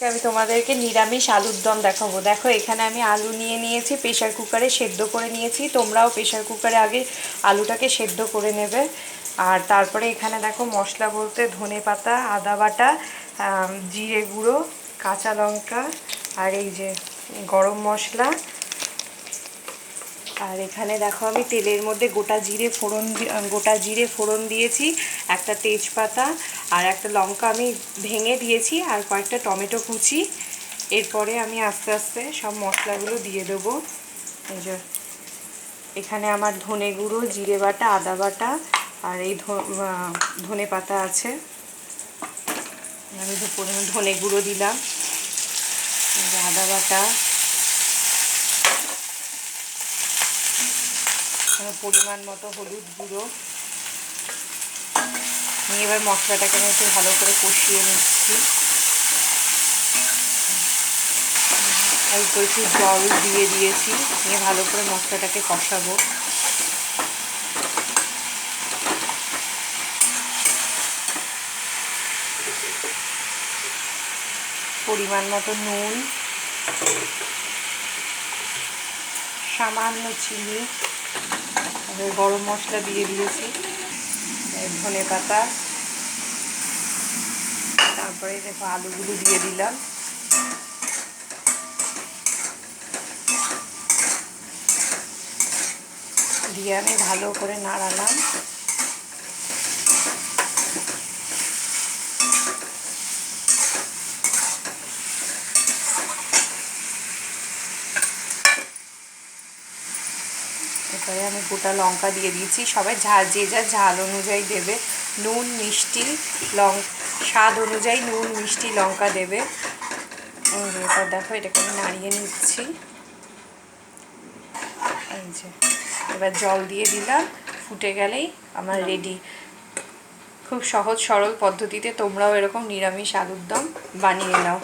আমি তোমাদেরকে নিরামিষ আলুর দম দেখাবো। দেখো এখানে আমি আলু নিয়ে নিয়েছি, প্রেশার কুকারে সেদ্ধ করে নিয়েছি। তোমরাও প্রেশার কুকারে আগে আলুটাকে সেদ্ধ করে নেবে। আর তারপরে এখানে দেখো মশলা বলতে ধনে পাতা, আদা বাটা, জিরে গুঁড়ো, কাঁচা লঙ্কা, আর এই যে গরম মশলা। আর এখানে দেখো আমি তেলের মধ্যে গোটা জিরে ফোড়ন দিয়েছি, একটা তেজপাতা আর একটা লঙ্কা আমি ভেঙে দিয়েছি, আর কয়েকটা টমেটো কুচি। এরপরে আমি আস্তে আস্তে সব মশলাগুলো দিয়ে দেবো। এই যে এখানে আমার ধনে গুঁড়ো, জিরে বাটা, আদা বাটা আর এই ধনে পাতা আছে। আমি ধনে গুঁড়ো দিলাম, আদা বাটা, পরিমাণ মতো হলুদ গুঁড়ো নিয়ে এবার মশলাটাকে আমি একটু ভালো করে কষিয়ে নিচ্ছি। অল্প একটু জল দিয়ে দিয়েছি, নিয়ে ভালো করে মশলাটাকে কষাবো। পরিমাণ মতো নুন, সামান্য চিনি, গরম মশলা দিয়ে দিয়েছি, ধনে পাতা, তারপরে দেখো আলুগুলো দিয়ে দিলাম। দিয়ে আমি ভালো করে নাড়ালাম। এরপরে আমি গোটা লঙ্কা দিয়ে দিয়েছি। সবাই যে যার ঝাল অনুযায়ী দেবে, নুন মিষ্টি স্বাদ অনুযায়ী নুন মিষ্টি লঙ্কা দেবে। এরপর দেখো এটাকে আমি নাড়িয়ে নিচ্ছি। এই যে এবার জল দিয়ে দিলাম, ফুটে গেলেই আমার রেডি। খুব সহজ সরল পদ্ধতিতে তোমরাও এরকম নিরামিষ আলুর দম বানিয়ে নাও।